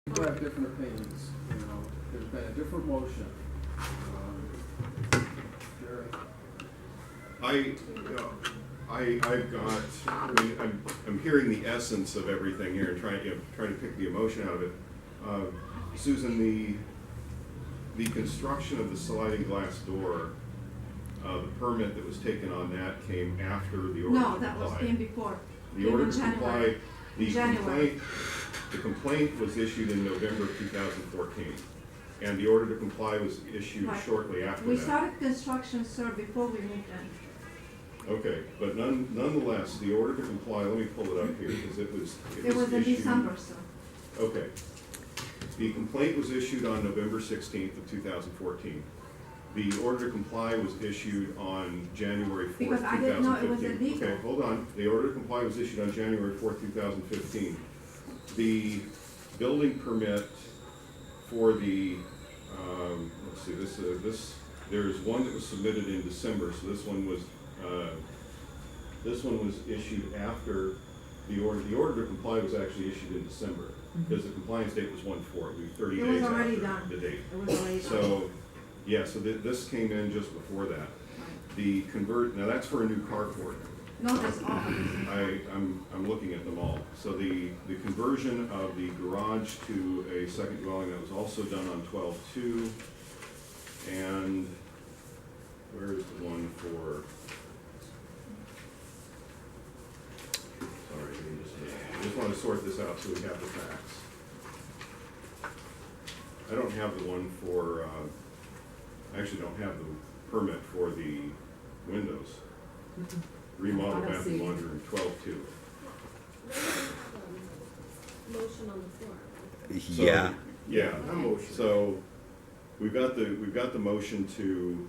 People have different opinions, you know, there's been a different motion. Jerry? I've got, I mean, I'm hearing the essence of everything here and trying to pick the emotion out of it. Susan, the construction of the sliding glass door, the permit that was taken on that came after the order to comply. No, that came before. The order to comply, January. the complaint was issued in November of 2014, and the order to comply was issued Right. shortly after that. We started construction, sir, before we moved in. Okay, but nonetheless, the order to comply, let me pull it up here, because it was In issued. December, sir. Okay. The complaint was issued on November 16th of 2014. The order to comply was issued on January 4th, 2015. Because I didn't know it was illegal. Okay, hold on. The order to comply was issued on January 4th, 2015. The building permit for the, let's see, there's one that was submitted in December, so this one was issued after the order. The order to comply was actually issued in December, because the compliance date was 1/4, it was 30 It days was already after done. the date. It was already done. So, yeah, so this came in just before that. The now that's for a new carport. No, that's all. I'm looking at them all. So the conversion of the garage to a second dwelling, that was also done on 12/2. And where is the one for? Sorry, I just want to sort this out so we have the facts. I don't have the one for, I actually don't have the permit for the windows. Remodel bathroom laundry room, 12/2. Motion on the floor. So, Yeah. Yeah, so we've got the motion to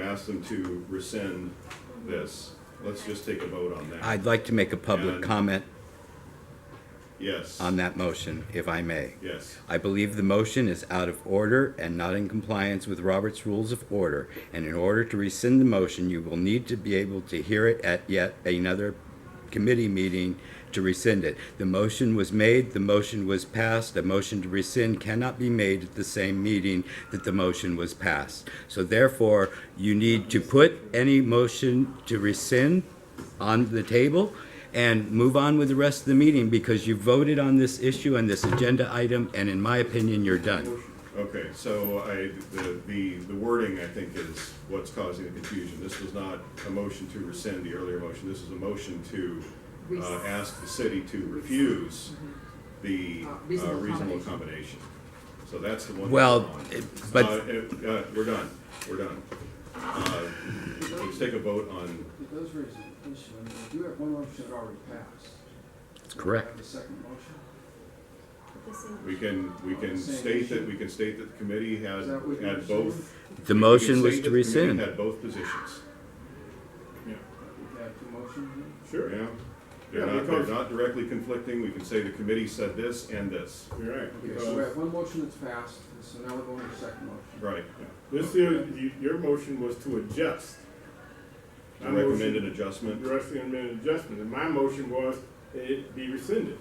ask them to rescind this. Let's just take a vote on that. I'd like to make a public And- comment Yes. on that motion, if I may. Yes. I believe the motion is out of order and not in compliance with Robert's Rules of Order. And in order to rescind the motion, you will need to be able to hear it at yet another committee meeting to rescind it. The motion was made, the motion was passed. A motion to rescind cannot be made at the same meeting that the motion was passed. So therefore, you need to put any motion to rescind on the table and move on with the rest of the meeting, because you voted on this issue and this agenda item, and in my opinion, you're done. Okay, so the wording, I think, is what's causing the confusion. This was not a motion to rescind the earlier motion. This is a motion to ask the city to refuse the reasonable accommodation. So that's the one. Well, we're but on. We're done. Let's take a vote on. It does raise an issue, I mean, we do have one motion that already passed. that's Do we correct. have a second motion? We can state that the committee had Is that what you're had saying? both. The we motion can was state to that the committee rescind. Had both positions. We have two motions then? Sure. Yeah. Yeah, They're because- not directly conflicting. We can say the committee said this and this. You're right, Okay, so we have one motion that's passed, so now we're going to the second motion. Right. this here, your motion was to adjust. To My motion- recommend an adjustment. Recommended adjustment, and my motion was that it be rescinded.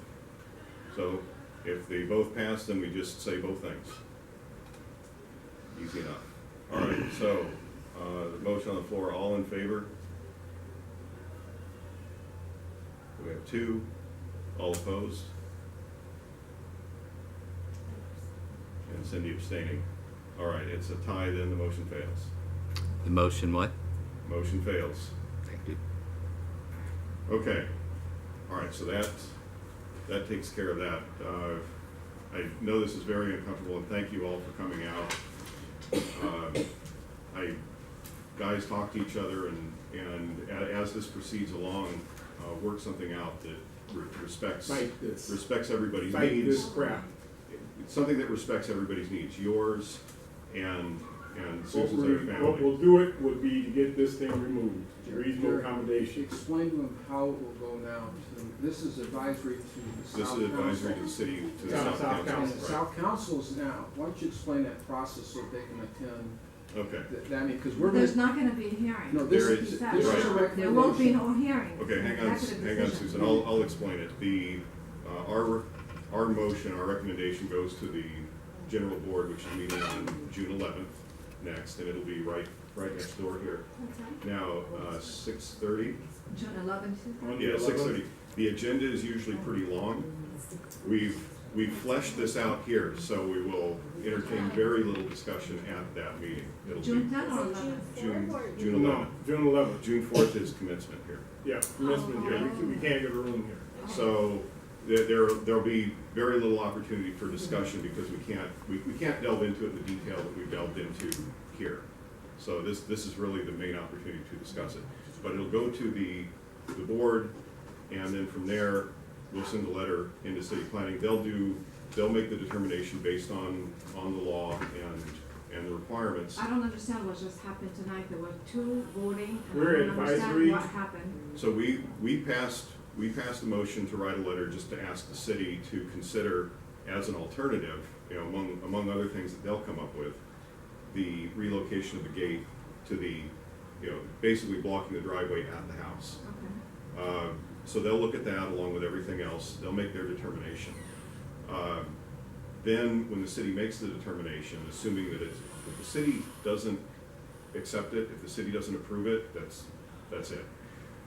So if they both pass, then we just say both things. Easy enough. All right, so, the motion on the floor, all in favor? We have two, all opposed? And Cindy abstaining. All right, it's a tie, then the motion fails. The motion what? Motion fails. Thank you. Okay, all right, so that takes care of that. I know this is very uncomfortable, and thank you all for coming out. Guys talk to each other, and as this proceeds along, work something out that respects Fight this. everybody's Fight needs. this crap. Something that respects everybody's needs, yours and What Susan's other what family. will do it would be to get this thing removed, reasonable Jerry, accommodation. explain to them how it will go now. This is advisory to the This South is advisory to Council. the city, to the Yeah, South South Council. And the right. South Council is now, why don't you explain that process so that they can attend, Okay, I mean, because we're There's gonna, not gonna be a hearing. no, this There is, is- this is a right. recommendation. There won't be no hearing. okay, hang on, Executive Susan, decision. I'll explain it. our motion, our recommendation goes to the general board, which is meeting on June 11th next, and it'll be right next door here. Now, 6:30. June 11th. On the Yeah, 11th? 6:30. The agenda is usually pretty long. We've fleshed this out here, so we will entertain very little discussion at that meeting. It'll June be 10th or Is it 11th? June 4th or? June No, 11th. June 11th. June 4th is commencement here. Yeah, commencement here. We can't get a room here. So there'll be very little opportunity for discussion because we can't delve into it in the detail that we've delved into here. So this is really the main opportunity to discuss it. But it'll go to the board, and then from there, we'll send a letter into city planning. They'll make the determination based on the law and the requirements. I don't understand what just happened tonight. There were two voting, and We're I don't understand advisory. what happened. So we passed a motion to write a letter just to ask the city to consider as an alternative, among other things that they'll come up with, the relocation of the gate to the, basically blocking the driveway at the house. Okay. So they'll look at that along with everything else. They'll make their determination. Then, when the city makes the determination, assuming that if the city doesn't accept it, if the city doesn't approve it, that's it.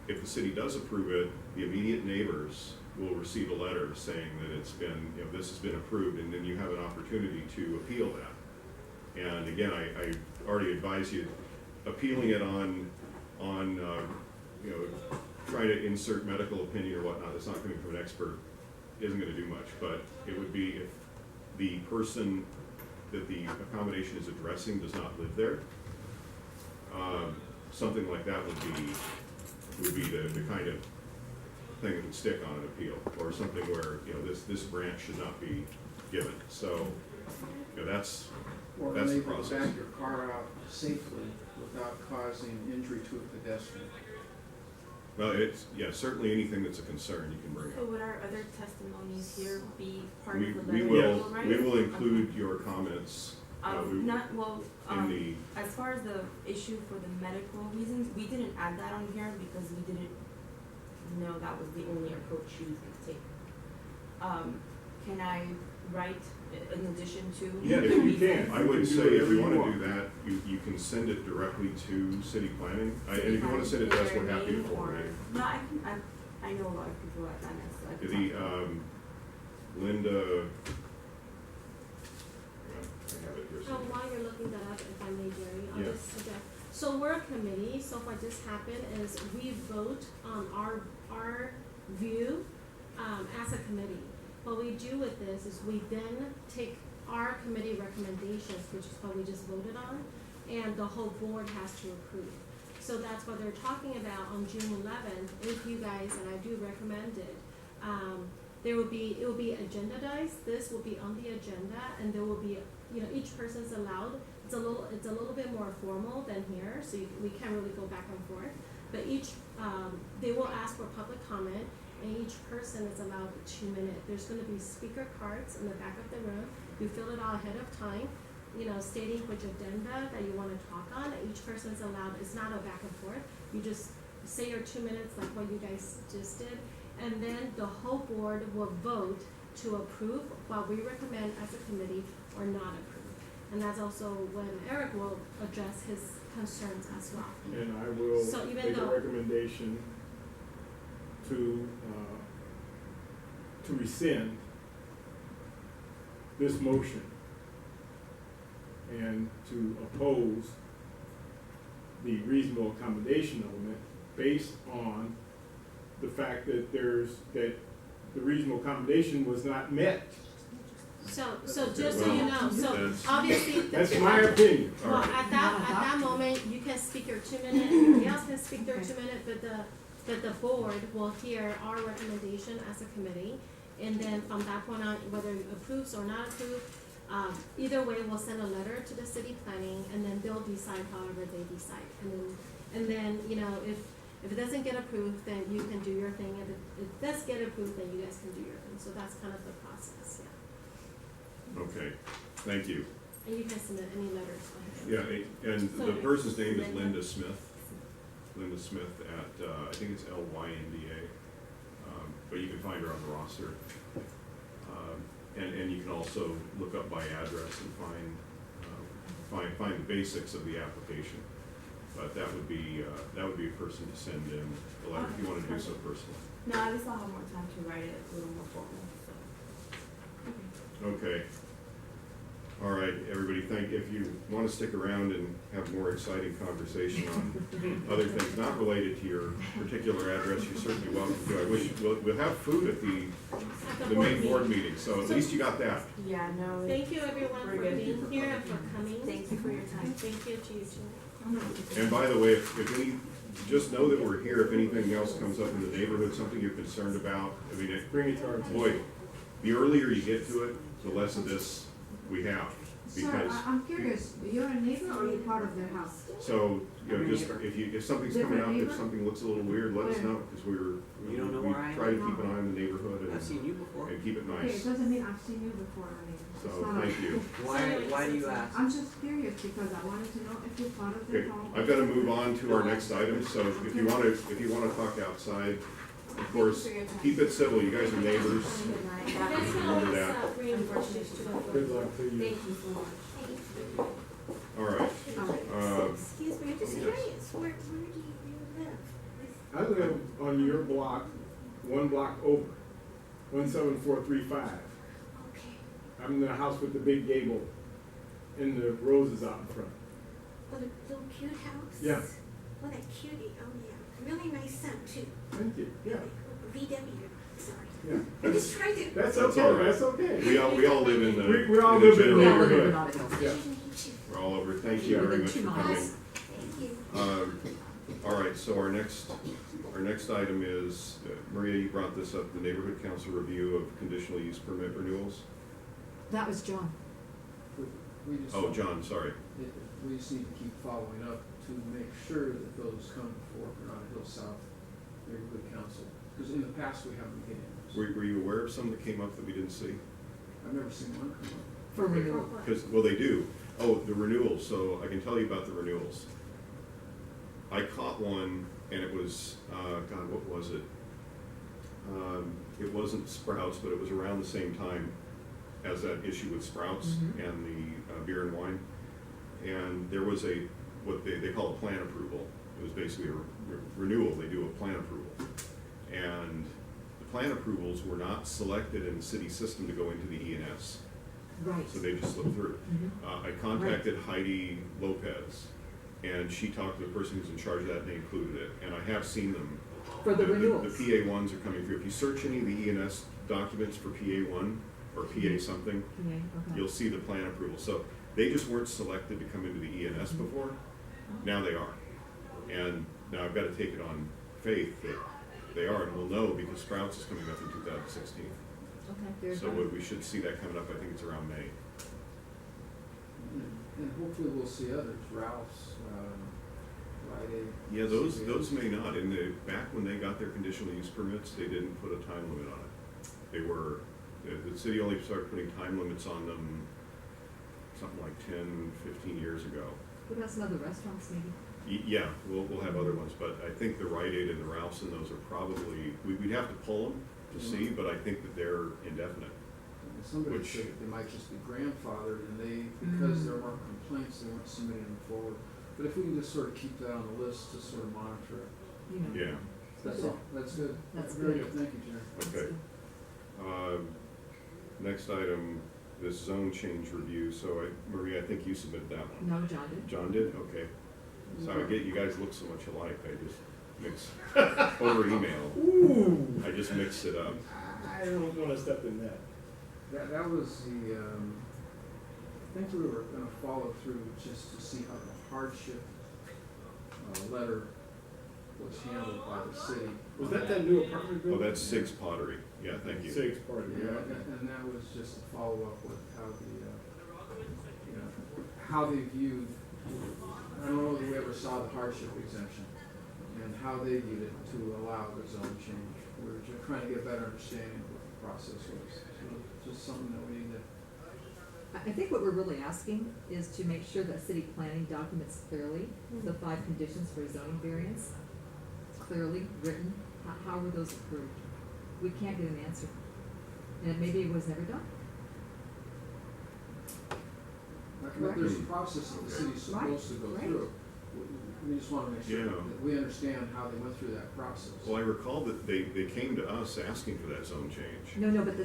If the city does approve it, the immediate neighbors will receive a letter saying that it's been, this has been approved, and then you have an opportunity to appeal that. And again, I already advise you, appealing it on trying to insert medical opinion or whatnot that's not coming from an expert isn't gonna do much, but it would be if the person that the accommodation is addressing does not live there, something like that would be the kind of thing that would stick on an appeal, or something where, this branch should not be given. So, that's Or the unable to process. back your car out safely without causing injury to a pedestrian. Well, certainly anything that's a concern you can bring So up. would our other testimonies here be part We, of the we letter? will, right? we will include your comments, Not, well, in the, as far as the issue for the medical reasons, we didn't add that on here because we didn't know that was the only approach she was gonna take. Can I write in addition to? Yeah, if you can. I would You can say do if whatever you you wanna want. do that, you can send it directly to city planning. And City if you wanna planning, send it to us, is there we're a happy to name forward or- it. No, I know a lot of people at MS, so I can The, talk to them. Linda, hang on, I have it here So somewhere. while you're looking that up, if I may, Jerry, I'll Yeah. just suggest, so we're a committee, so what just happened is we vote on our view, as a committee. What we do with this is we then take our committee recommendations, which is what we just voted on, and the whole board has to approve. So that's what they're talking about on June 11th, if you guys, and I do recommend it, it will be agendized, this will be on the agenda, and there will be, each person's allowed, it's a little bit more formal than here, so we can't really go back and forth, but they will ask for public comment, and each person is allowed 2 minutes. There's gonna be speaker cards in the back of the room, you fill it out ahead of time, stating which agenda that you wanna talk on, and each person's allowed, it's not a back and forth, you just say your 2 minutes like what you guys just did, and then the whole board will vote to approve what we recommend as a committee or not approve. And that's also when Eric will address his concerns as well. And I will So even make a though- recommendation to rescind this motion and to oppose the reasonable accommodation element based on the fact that that the reasonable accommodation was not met. So just so you know, so That's- obviously. That's my opinion. Well, at that moment, you can speak your 2 minutes, everybody else can speak their 2 minutes, but the board will hear our recommendation as a committee. And then from that point on, whether it approves or not approves, either way, we'll send a letter to the city planning, and then they'll decide however they decide. And then, if it doesn't get approved, then you can do your thing, if it does get approved, then you guys can do your thing, so that's kind of the process, yeah. Okay, thank you. And you can submit any letters. Yeah, and the So- person's name is Linda Smith. Linda Smith at, I think it's LYNDA, but you can find her on the roster. and also look up by address and find the basics of the application. But that would be a person to send in a letter if you wanna do so personally. No, at least I'll have more time to write it a little more formal, so. Okay. All right, everybody, if you want to stick around and have more exciting conversation on other things not related to your particular address, you're certainly welcome to. I wish, we'll have food at the main board meeting, so at least you got that. Yeah, no. Thank you everyone We're for good. being here and for coming. Thank you for your time. Thank you to you too. And by the way, just know that we're here. If anything else comes up in the neighborhood, something you're concerned about, I mean, Bring it to our attention. boy, the earlier you get to it, the less of this we have. Sir, Because, I'm curious, you're a neighbor or you're part of their house? so, just, if something's coming up, if Neighbor? something looks a little weird, let us Where? know, because You don't know we where I am? try to keep an eye on the neighborhood I've seen you before. and keep it Okay, it nice. doesn't mean I've seen you before, I mean, it's So, not a- thank you. Why do you ask? I'm just curious because I wanted to know if you're part of Okay, their home. I've got to move on to our next item, so if you want to talk outside, of course, keep it civil, you guys are neighbors. Good night. You guys can Remember always that. bring pictures to the board. Good luck to you. Thank you so much. All right. Excuse me, I'm just curious, where do you live? I live on your block, one block over, 17435. Okay, I'm in the house with the big gable and the roses out in front. oh, the little cute house? Yeah. Oh, that cutie, oh yeah, really nice son too. Thank you, yeah, VW, sorry. yeah. I'm just trying to. That's That's okay, all right. that's okay. We all live in the. We all in the live in the general neighborhood. area. Yeah. We're all over, thank you very much for coming. Thank you. All right, so our next item is, Maria, you brought this up, the neighborhood council review of conditional use permit renewals. That was John. We just. Oh, John, sorry. We just need to keep following up to make sure that those come before Granada Hill South Neighborhood Council, because in the past we haven't been getting those. Were you aware of some that came up that we didn't see? I've never seen one come up. For renewal. Because, well, they do. Oh, the renewals, so I can tell you about the renewals. I caught one, and it was, God, what was it? It wasn't Sprouts, but it was around the same time as that issue with Sprouts and the beer and wine. And there was what they call a plan approval. It was basically a renewal. They do a plan approval. And the plan approvals were not selected in the city system to go into the E&S. Right. So they just slipped through. I contacted Heidi Lopez, and she talked to the person who's in charge of that, and they included it. And I have seen them. For the renewals. The PA ones are coming through. If you search any of the E&S documents for PA one or PA something, you'll see the plan approval. So they just weren't selected to come into the E&S before. Now they are. And now I've got to take it on faith that they are, and we'll know because Sprouts is coming up in 2016. Okay. So we should see that coming up, I think it's around May. And hopefully we'll see others, Ralph's, Rite Aid. Yeah, those may not. Back when they got their conditional use permits, they didn't put a time limit on it. The city only started putting time limits on them something like 10, 15 years ago. What about some other restaurants maybe? Yeah, we'll have other ones, but I think the Rite Aid and the Ralphs and those are probably, we'd have to pull them to see, but I think that they're indefinite. And somebody Which- said that they might just be grandfathered, and because there weren't complaints, they weren't submitting them forward. But if we can just sort of keep that on the list to sort of monitor it. You know. Yeah, That's all, that's good. That's Very good. Thank you, Jerry. That's okay. good. Next item, this zone change review, so Maria, I think you submitted that one. No, John did. John did? Okay. So I get you guys look so much alike, I just mix over email. Ooh, I just mixed it up. I don't wanna step in that. That was the, I think we were gonna follow through just to see how the hardship, letter was handled by the city. Was that new apartment Oh, building? that's Sig's Pottery. Yeah, thank you. Six part of Yeah, it. and that was just a follow-up with how how they viewed, I don't know if we ever saw the hardship exemption, and how they viewed it to allow the zone change. We were just trying to get a better understanding of what the process was. So just something that we need to, I think what we're really asking is to make sure that city planning documents clearly the 5 conditions for zoning variance, clearly written. How were those approved? We can't get an answer. And maybe it was never done. Like, there's a process that the city's supposed to go Right. through. We just wanna make sure Yeah. that we understand how they went through that process. Well, I recall that they came to us asking for that zone change. No, but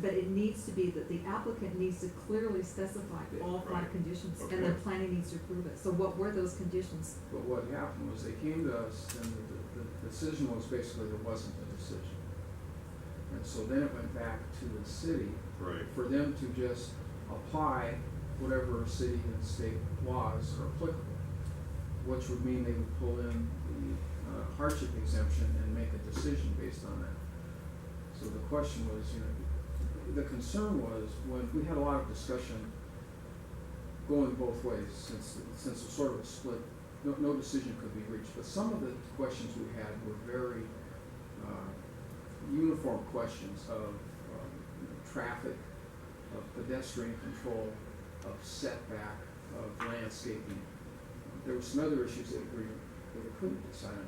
but it needs to be that the applicant needs to clearly specify all five Right. conditions, and Okay. then planning needs to approve it. So what were those conditions? But what happened was they came to us, and the decision was basically there wasn't a decision. And so then it went back to the city Right. for them to just apply whatever city and state laws are applicable, which would mean they would pull in the hardship exemption and make a decision based on that. So the question was, the concern was, when we had a lot of discussion going both ways, since it was sort of a split, no decision could be reached. But some of the questions we had were very uniform questions of traffic, of pedestrian control, of setback, of landscaping. There were some other issues that we couldn't decide on.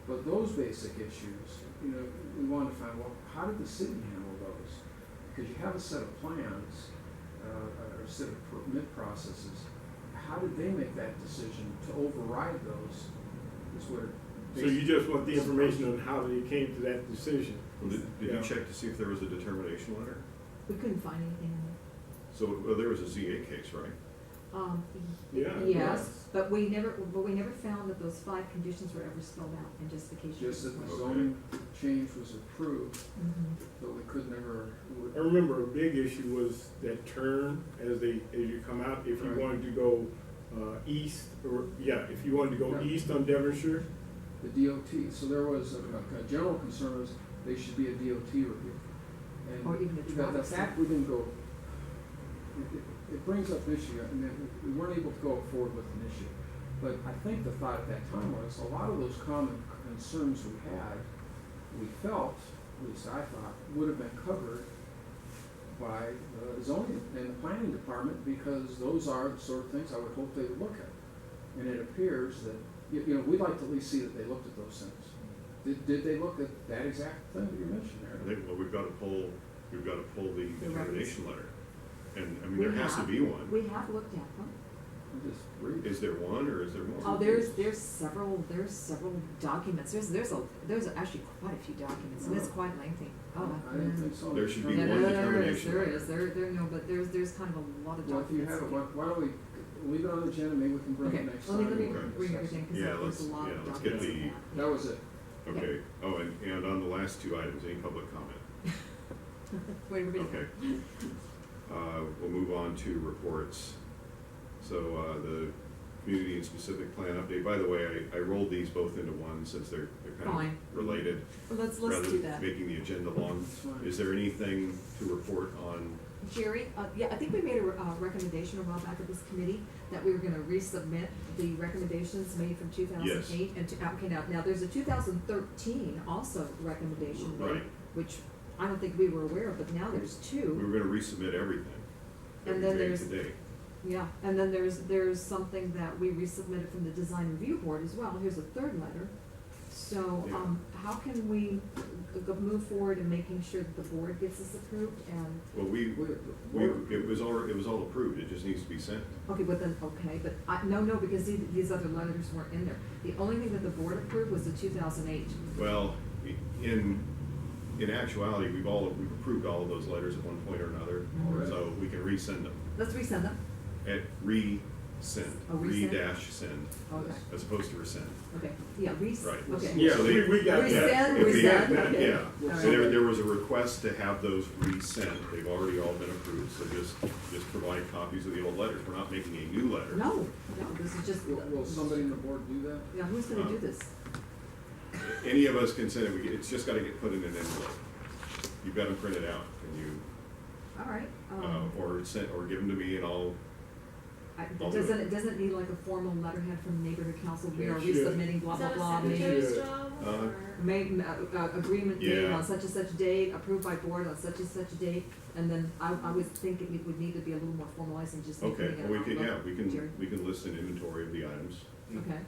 But those basic issues, we wanted to find, well, how did the city handle those? Because you have a set of plans, or a set of permit processes. How did they make that decision to override those? Is what So you just want the information on how they came to that decision? Well, did Yeah. you check to see if there was a determination letter? We couldn't find anything in So, well, there was a ZA case, right? there. Yeah. Yes, but we never found that those five conditions were ever spelled out in justification. just that the Okay. zoning change was approved, Mhm. but we could never. I remember a big issue was that turn as you come out, if you Right. wanted to go, east, if you wanted to go Yeah. east on Devonshire, The DOT, so there was a general concern was they should be a DOT review. And Or even a the traffic fact we didn't go, it brings up an issue, I mean, we weren't able to go forward with an issue. But I think the thought at that time was, a lot of those common concerns we had, we felt, at least I thought, would have been covered by the zoning and the planning department, because those are the sort of things I would hope they would look at. And it appears that, we'd like to at least see that they looked at those things. Did they look at that exact thing that you mentioned I there? think, well, we've got to pull the determination letter. And, I mean, We there has to have- be one. We have looked at them. I'm just reading. Is there one or is there more? Oh, there's several documents. There's actually quite a few documents, and it's quite lengthy. Oh, I didn't think so. There should be Yeah, one there determination There letter. is, but there's kind of a lot of Well, if you documents. have it, why don't we leave it on the agenda, maybe we can bring Okay, it next let time. me Okay. bring everything, because Yeah, there's a lot of let's get documents in the- that. That was it. Okay, oh, and on the last two items, any public comment? Wait, everybody. Okay. We'll move on to reports. So, the community and specific plan update, by the way, I rolled these both into one since they're kind Fine. of related. Well, let's Rather do than that. making the agenda long. That's fine. Is there anything to report on? Jerry, yeah, I think we made a recommendation a while back at this committee that we were gonna resubmit the recommendations made from 2008 and okay, now there's a 2013 also recommendation made, Right. which I don't think we were aware of, but now there's We two. were gonna resubmit everything. And then everything there's- today. Yeah, and then there's something that we resubmitted from the design review board as well. Here's a third letter. So, Yeah. how can we move forward in making sure that the board gets this approved and, Well, it was all approved, it just needs to be sent. okay, but then, okay, but no, because these other letters weren't in there. The only thing that the board approved was the 2008. Well, in actuality, we've approved all of those letters at one point or another, Alright. so we can resend them. Let's resend them. At resend, Oh, resend? re-send, Okay, as opposed to resend. okay, yeah, Right. okay. yeah, So they- we got that. Resend, If we had- resend, okay. Yeah, All so right. there was a request to have those resent, they've already all been approved, so just provide copies of the old letters, we're not making a new letter. No, this is just. Will somebody in the board do that? Yeah, who's gonna do this? Any of us can send it, it's just gotta get put in an envelope. You've got them printed out, and you, All right. or give them to me and I'll do Doesn't it. it doesn't need like a formal letterhead from the neighborhood council, we are It should. resubmitting blah, Is blah, that blah, a maybe secretary's Maybe- job Uh, or? agreement made Yeah. on such and such date, approved by board on such and such date, and then I would think it would need to be a little more formalized and just. Okay, putting it well, on we can, envelope. Jerry? we can list an inventory of the items. Okay,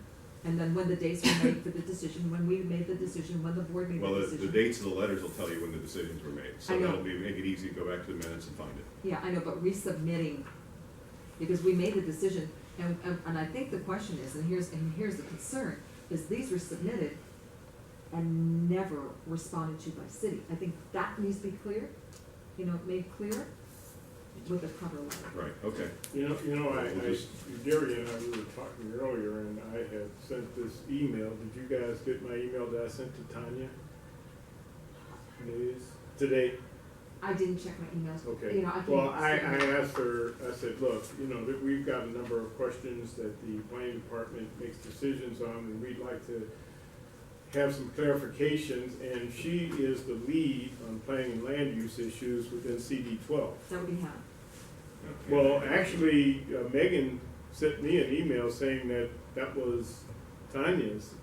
and then when the dates were made for the decision, when we made the decision, when the board made Well, the the decision. dates of the letters will tell you when the decisions were made, I so know. that'll make it easy to go back to the minutes and find it. Yeah, I know, but resubmitting Because we made a decision, and I think the question is, and here's the concern, is these were submitted and never responded to by city. I think that needs to be clear, made clear with a cover letter. Right, okay. Gary and I, we were talking earlier, and I had sent this email. Did you guys get my email that I sent to Tanya? Today? I didn't check my emails. Okay. I can't. Well, I asked her, I said, look, that we've got a number of questions that the planning department makes decisions on, and we'd like to have some clarifications, and she is the lead on planning and land use issues within CD 12. Is that what you have? Well, actually, Megan sent me an email saying that that was Tanya's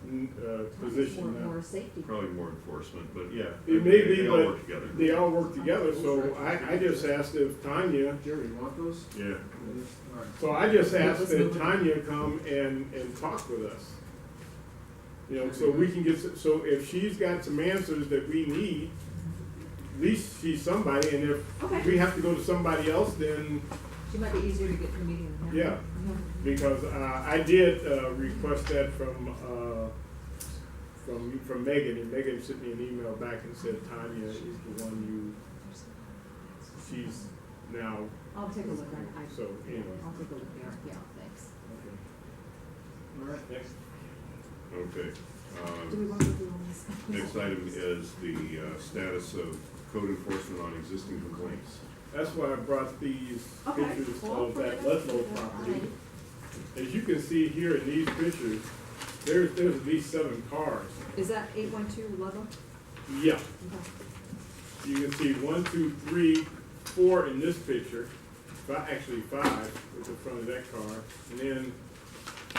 position now. More safety. Probably more enforcement, but yeah. It may be, they all but work together. they all work together, so I just asked if Tanya, Jerry, you want those? Yeah. All right. so I just asked let's that move it. Tanya come and talk with us. So we can get, so if she's got some answers that we need, at least she's somebody, and if Okay. we have to go to somebody else, then, She might be easier to get to a meeting than yeah. Because I did request that from Megan, and Megan sent me an email back and said Tanya is the one she's now, I'll take a look. so, anyway. I'll take a look there. Yeah, thanks. All right. Next. Okay. Do we want to do all this? Next item is the status of code enforcement on existing complaints. That's why I brought these Okay. pictures Well, of that put it up. Ludlow property. As you can see here in these pictures, there's at least 7 cars. Is that 812 Ludlow? Yeah, Okay. you can see 1, 2, 3, 4 in this picture, actually 5 with the front of that car. And then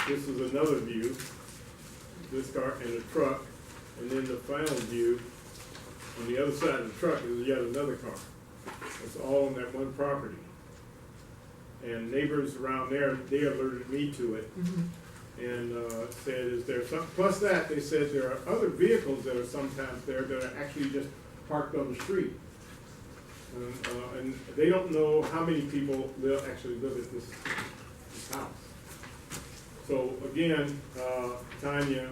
this is another view, this car and a truck. And then the final view, on the other side of the truck is yet another car. It's all on that one property. And neighbors around there, they alerted me to it and said, is there some, plus that, they said there are other vehicles that are sometimes there that are actually just parked on the street. And they don't know how many people actually live at this house. So again, Tanya,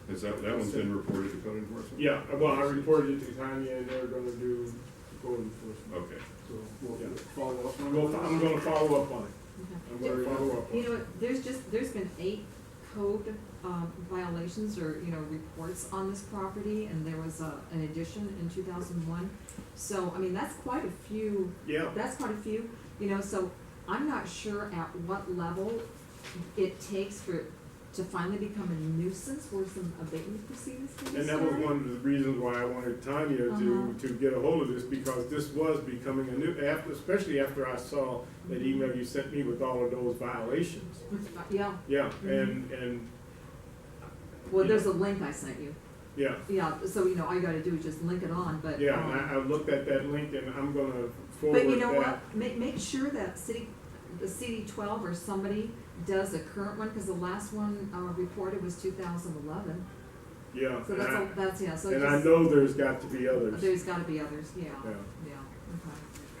Is that one's been reported to code enforcement? yeah, well, I reported it to Tanya and they're gonna do code enforcement. Okay. So we'll Yeah. follow up on I'm gonna follow up on it. Okay. I'm gonna follow up on You it. know what, there's been 8 code violations or, reports on this property, and there was an addition in 2001. So, I mean, that's quite a few, Yeah, so I'm not sure at what level it takes to finally become a nuisance where some abatement proceedings can be and started. that was one of the reasons why I wanted Tanya to get a hold of this, because this was becoming especially after I saw that email you sent me with all of those violations. Yeah, Yeah, and, well, there's a link I sent you. yeah, Yeah, so, all you gotta do is just link it on, but. yeah, and I looked at that link and I'm gonna forward that. But you know what, make sure that the CD 12 or somebody does a current one, cause the last one, reported was 2011. Yeah, So so and I just, know there's got to be others. there's gotta be others, yeah, Yeah. okay.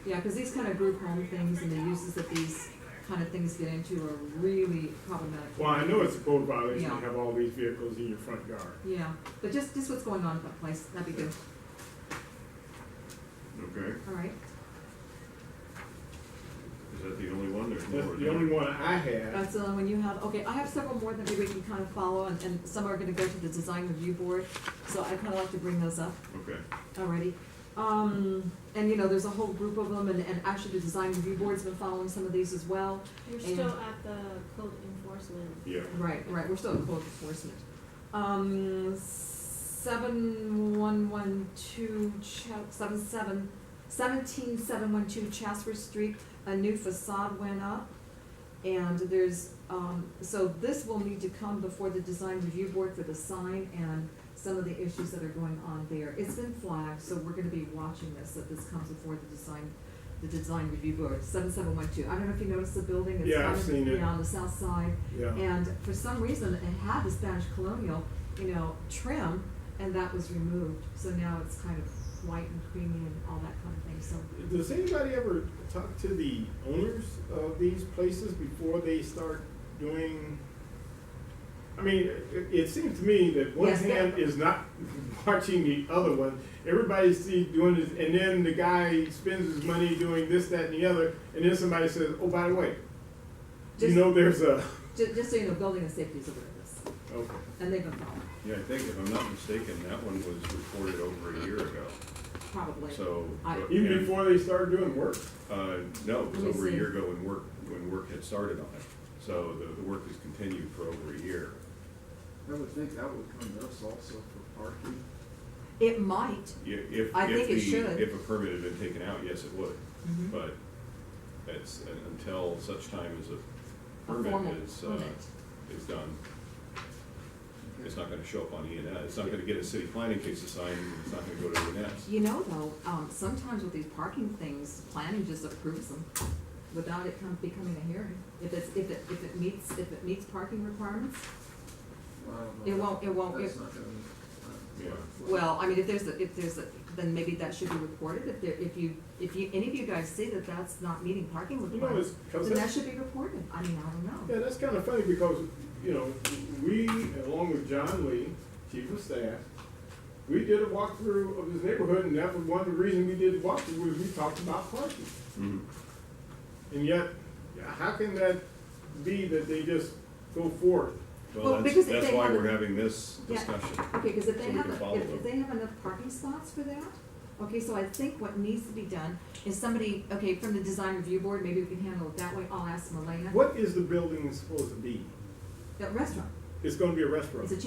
Yeah, cause these kind of group home things and the uses that these kind of things get into are really problematic. Well, I know it's a code violation Yeah. to have all these vehicles in your front yard. Yeah, but just what's going on at that place, that'd be good, Okay. alright. Is that the only one? There's That's more. the only one I had. That's the only one you have, okay, I have several more that maybe we can kind of follow, and some are gonna go to the design review board, so I kinda like to bring those up. Okay. Alrighty, and there's a whole group of them, and actually the design review board's been following some of these as well. You're And- still at the code enforcement. Yeah. Right, we're still in code enforcement. 17712 Chatsworth Street, a new facade went up. And there's, so this will need to come before the design review board for the sign and some of the issues that are going on there. It's been flagged, so we're gonna be watching this, that this comes before the design review board, 7712. I don't know if you noticed the building, it's Yeah, kind I've of, seen it. on the south side. Yeah. And for some reason, it had the Spanish colonial, trim, and that was removed. So now it's kind of white and creamy and all that kind of thing, so. does anybody ever talk to the owners of these places before they start doing? I mean, it seems to me that one Yes, hand is not watching the other one. Everybody sees doing this, and then the guy spends his money doing this, that, and the other, and then somebody says, "Oh, by the way, Just- you know, there's a." Just so you know, building and safety is aware of this, Okay. and they've been following, Yeah, I think if I'm not mistaken, that one was reported over a year ago, probably. so. Even and, before they started doing work. No, it was Let me over a see. year ago when work had started on it, so the work has continued for over a year. I would think that would come to us also for parking. It might, If I think it should. If a permit had been taken out, yes, it would, Mhm. but it's, until such time as a a formal permit permit. is done, it's not gonna show up on E&S, it's not gonna get a city planning case assigned, and it's not gonna go to E&S. You know, though, sometimes with these parking things, planning just approves them without it becoming a hearing. If it meets parking requirements, Well, I don't know. it won't, That's not gonna, Yeah. well, I mean, if there's a, then maybe that should be reported. If any of you guys see that that's not meeting parking You know, requirements, it's, cause then that that's, should be reported. I mean, I don't know. yeah, that's kinda funny because, you know, we, along with John Lee, chief of staff, we did a walkthrough of this neighborhood, and that was one of the reasons we did the walkthrough, was we talked about parking. Mhm. And yet, how can that be that they just go forth? Well, Well, because that's if they why have we're a- having this Yeah. discussion. Okay, because if So they we have, can follow if them. they have enough parking spots for that, okay, so I think what needs to be done is somebody, okay, from the design review board, maybe we can handle it that way. I'll ask Melena. What is the building supposed to be? The restaurant. It's gonna be a restaurant. It's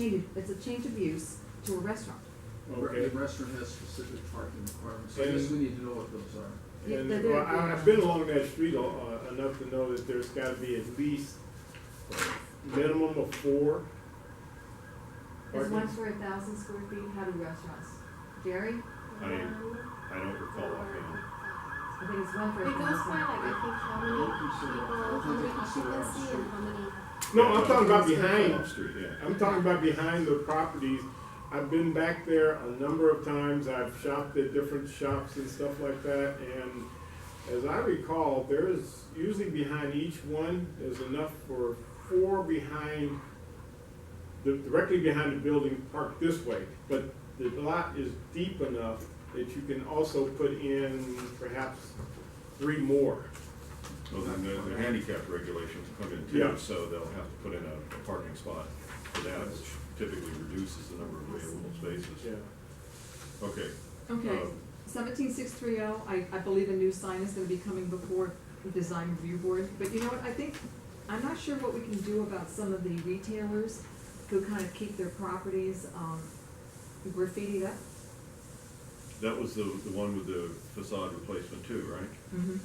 a change of use to a restaurant. Okay. the restaurant has specific parking requirements, so I guess And- we need to know what those are. Yeah, And, they're- well, I've been along that street enough to know that there's gotta be at least minimum of 4. There's parking. one for 1,000 square feet. How do restaurants? Jerry? I don't recall offhand. I think it's one for It goes by 1,000. like, I think, how many Don't consider- people, I don't how many think they consider occupancy off-street. and how many. No, Yeah, I'm talking about Off behind. street, yeah. I'm talking about behind the properties. I've been back there a number of times. I've shopped at different shops and stuff like that. And as I recall, there's usually behind each one, there's enough for 4 behind, directly behind the building parked this way. But the lot is deep enough that you can also put in perhaps 3 more. Well, then the handicap regulations come in Yeah. too, so they'll have to put in a parking spot for that, which typically reduces the number of available spaces. Yeah. Okay. Okay, 17630, I believe a new sign is gonna be coming before the design review board, but you know what, I'm not sure what we can do about some of the retailers who kind of keep their properties, graffitied up. That was the one with the facade replacement too, right? Mm-hmm.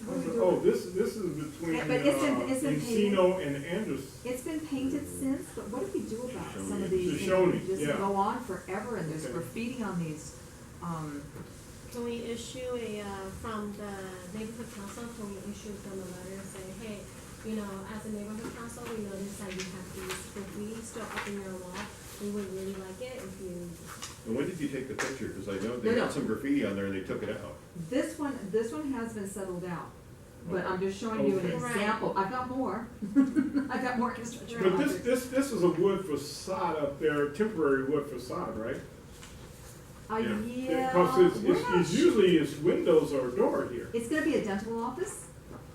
Oh, this is between Yeah, but it's been Encino and Anderson. It's been painted since, but what do we do about some of The these? things Shoshone, that just yeah. go on forever and there's Okay. graffiti on these, Can we issue from the neighborhood council, can we issue them a letter and say, hey, you know, as a neighborhood council, we noticed that you have these graffiti still up in your wall. We would really like it if you, And when did you take the picture? Because I know No, they no. had some graffiti on there and they took it out. this one has been settled out. But I'm just showing you an Okay. Right. example. I've got more. I've got more construction But projects. this is a wood facade up there, temporary wood facade, right? Yeah, Because we're not it's sure. usually it's windows or a door here. It's gonna be a dental office,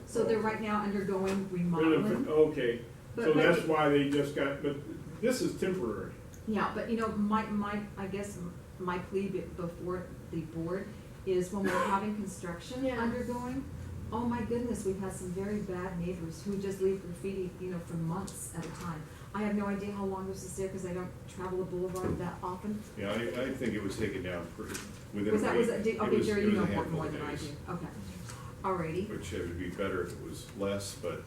so they're right now undergoing remodeling. Okay, But- so but- that's why they just got, but this is temporary. Yeah, but you know, I guess my plea before the board is when we're having construction Yeah. undergoing, oh my goodness, we've had some very bad neighbors who just leave graffiti, you know, for months at a time. I have no idea how long this is there because I don't travel the boulevard that often. Yeah, I think it was taken down within a Was that, week. okay, It was- Jerry, it you was a know handful more of than I days, do, okay. Alrighty, Which it would be better if it was less, but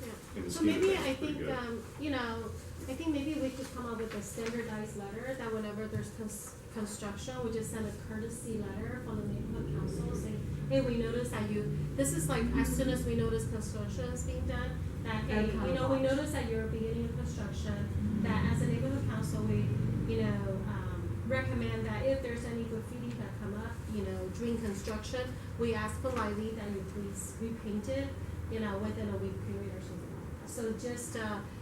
yeah. in the So scheme of maybe things, I it's pretty think, good. you know, I think maybe we could come up with a standardized letter that whenever there's construction, we just send a courtesy letter from the neighborhood council saying, hey, we noticed that this is like, as soon as we notice construction is being done, that, hey, And you know, we watch. noticed that you're beginning of construction, that as a neighborhood council, we, you know, recommend that if there's any graffiti that come up, you know, during construction, we ask politely that you please repaint it, you know, within a week period or something like that. So just,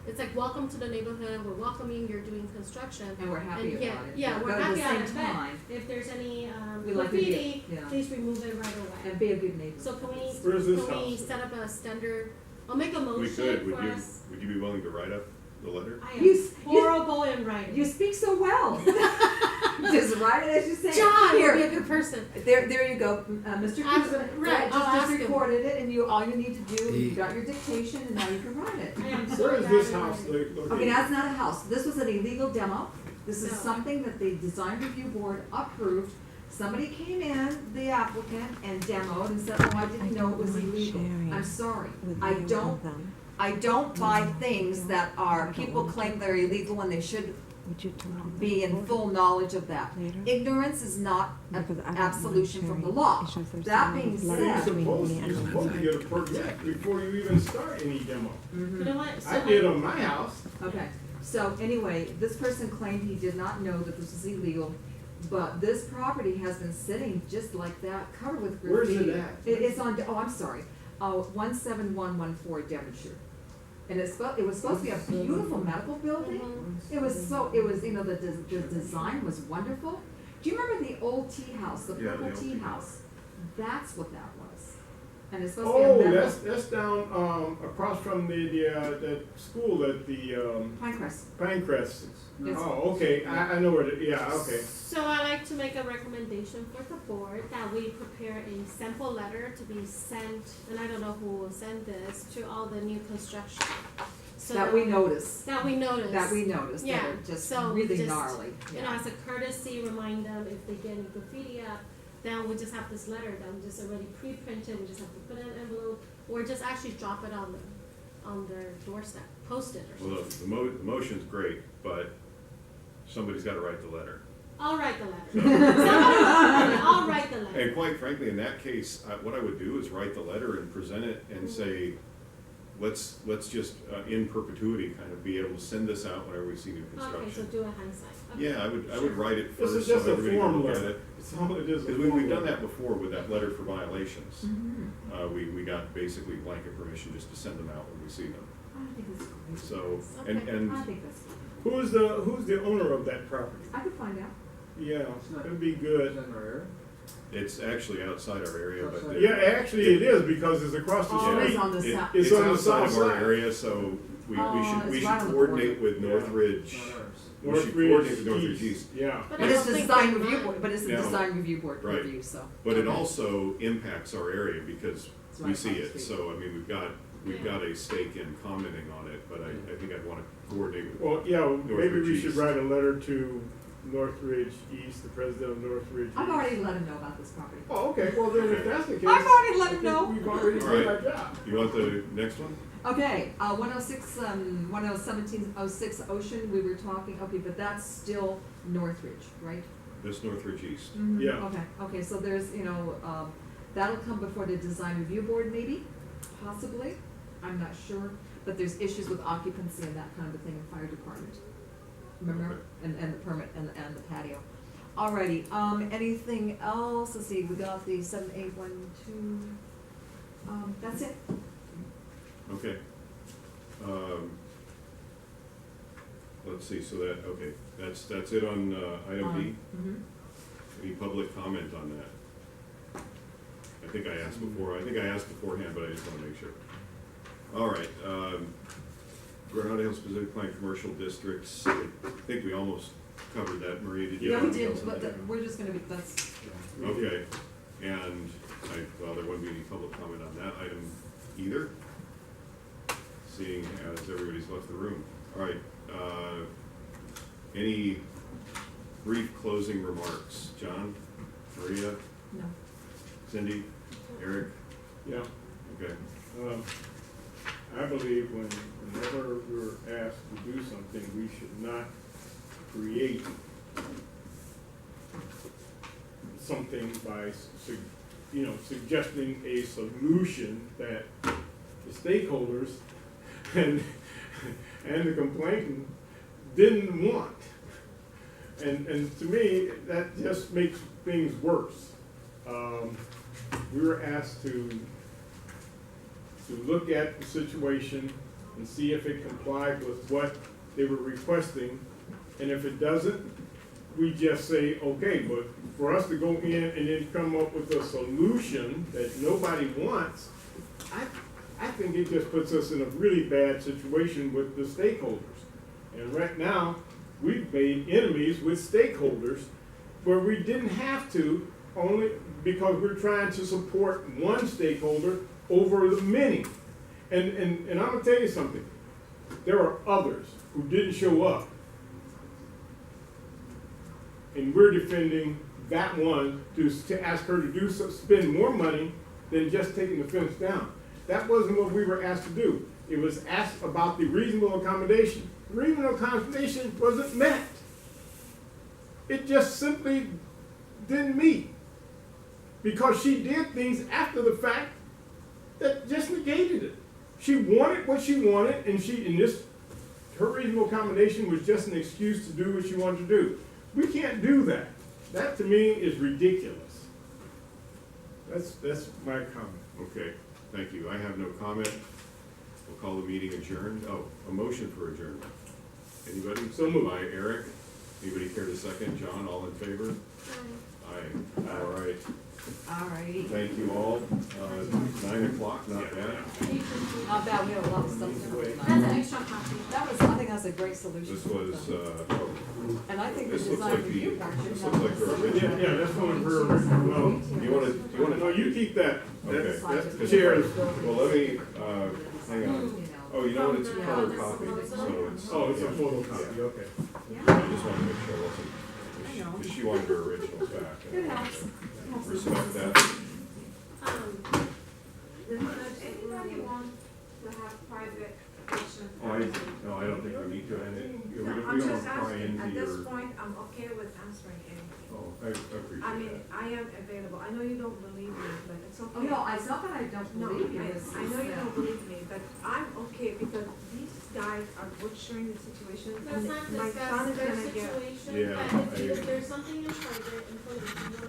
it's like, welcome to the neighborhood, we're welcoming, you're doing construction. And we're happy And yeah, about it. yeah, But we're at the happy about same it, but time, if there's any, we like to be- graffiti, yeah. please remove it right away. And be a good neighbor. So can Where's this we house? set up a standard, I'll make a We motion could, for us. would you be willing to write up the letter? I You am s- you- horrible in writing. You speak so well. Just write it as you say. John Here. would be a good person. There you go, Mr. Ask- Cooper. right, I'll ask Just him. recorded it, and all you need to do, you The- got your dictation, and now you can write it. I am so Where is bad this at house writing. located? Okay, that's not a house. This was an illegal demo. This is No. something that the design review board approved. Somebody came in, the applicant, and demoed and said, oh, I didn't know it was illegal. I'm sorry. I don't buy things that are, people claim they're illegal when they should be in full knowledge of that. Ignorance is not an absolution from the law. That being Well, you're said, supposed to get a permit before you even start any demo. You know what? So I did on my house. okay, so anyway, this person claimed he did not know that this was illegal, but this property has been sitting just like that, covered with Where's graffiti. it at? It's on, oh, I'm sorry, 17114 Devonshire. And it was supposed to be a beautiful medical building. Mhm. It was, you know, the design was wonderful. Do you remember the old tea house, the Yeah, the purple old tea tea house? That's what that was. And it's supposed to be Oh, a medical. that's down, across from the school at the, Pinecrest. Pinecrest. Yes. Oh, okay, I know where yeah, okay. So I like to make a recommendation for the board that we prepare a sample letter to be sent, and I don't know who will send this, to all the new construction. So That we noticed. That we notice. That we noticed, Yeah, that are just so really just, gnarly. You know, as a courtesy, remind them if they get any graffiti up, then we just have this letter that we just already pre-printed, we just have to put it in an envelope, or just actually drop it on their doorstep, post it or Well, something. the motion's great, but somebody's gotta write the letter. I'll write the letter. I'll write the letter. And quite frankly, in that case, what I would do is write the letter and present it and say, let's just, in perpetuity, kind of be able to send this out whenever we see new Okay, so construction. do a hindsight. Okay. Yeah, I would write it This is first just so a everybody can form look at letter. it. It's all it is, a Because form we've done letter. that before with that letter for violations. Mhm. We got basically blanket permission just to send them out when we see them. I think it's great. So, Okay. and I think that's good. Who's the owner of that property? I could find out. Yeah, not- it'd be Is good. that in our area? it's actually outside our area, but. Outside. Yeah, actually it is, because it's across the Oh, it's street. on the It- south. It's It's on the outside south of our side. area, so we Oh, should it's right on the coordinate border. with Northridge. Not ours. We should coordinate with Northridge East. Yeah. But But I it's don't the think design they review mind. board, but it's the Yeah. design review board Right. review, so. But it Okay. also impacts our area because It's we right see across it, the street. so I mean, we've got a stake in commenting on it, but I think I'd wanna coordinate with. Well, yeah, maybe Northridge we should East. write a letter to Northridge East, the president of Northridge East. I've already let him know about this property. Oh, okay, well then if that's the case. I've already let I him think know. We've already All done right. our job. You want the next one? Okay, 11706 Ocean, we were talking, okay, but that's still Northridge, right? This Northridge East. Mhm, Yeah. Okay, so there's, you know, that'll come before the design review board maybe, possibly, I'm not sure, but there's issues with occupancy and that kind of a thing in fire department. Remember? Okay. And the permit and the patio. Alrighty, anything else? Let's see, we got the 7812, that's it. Okay. Let's see, so that's it on, item D. Mhm. Any public comment on that? I think I asked beforehand, but I just wanna make sure. All right, Granada Hills Pacific Plan Commercial Districts, I think we almost covered that. Maria, did you Yeah, have we anything did, else on but that? we're just gonna be, that's, Okay, and well, there wouldn't be any public comment on that item either, seeing as everybody's left the room. All right, any brief closing remarks? John, Maria, no. Cindy, Eric? Yeah. Okay, I believe whenever we're asked to do something, we should not create something by, suggesting a solution that the stakeholders and the complainant didn't want. And to me, that just makes things worse. We were asked to look at the situation and see if it complied with what they were requesting. And if it doesn't, we just say, okay, but for us to go in and then come up with a solution that nobody wants, I think it just puts us in a really bad situation with the stakeholders. And right now, we've made enemies with stakeholders where we didn't have to, only because we're trying to support one stakeholder over the many. And I'm gonna tell you something. There are others who didn't show up. And we're defending that one to ask her to spend more money than just taking the fence down. That wasn't what we were asked to do. It was asked about the reasonable accommodation. The reasonable accommodation wasn't met. It just simply didn't meet. Because she did things after the fact that just negated it. She wanted what she wanted, and her reasonable accommodation was just an excuse to do what she wanted to do. We can't do that. That to me is ridiculous. That's my comment. Okay, thank you. I have no comment. We'll call the meeting adjourned. Oh, a motion for adjournment. Anybody? So moved. By Eric. Anybody care to second? John, all in favor? Aye. All right. Alrighty. Thank you all. 9 o'clock, not bad. Not bad, we have a lot of stuff to do That's tonight. an extra copy. I think that's a great solution. This was, And I think the this looks design like review the, board should this have looks like a the separate- original. Yeah, that's one of her original. No, No, you keep that. Okay. That's the chair's. Well, let me, hang on. You know. Oh, you know what, it's From the- color the copy, proposal? so it's. Oh, it's a yeah. photocopy, okay. I just wanted to make sure it wasn't, I know. because she wanted her originals back. It helps. Respect that. Does anybody want to have private discussion? Oh, no, I don't think we need to, and we No, don't I'm just pry asking, into at this your, point, I'm okay with answering anything. oh, I appreciate I mean, that. I am available, I know you don't believe me, but it's okay. Oh, no, it's not that I don't No, believe you. I It's know just you that- don't believe me, but I'm okay because these guys are butchering the situation. Let's and not my discuss son is their gonna get. situation, Yeah, but if I- there's something in further,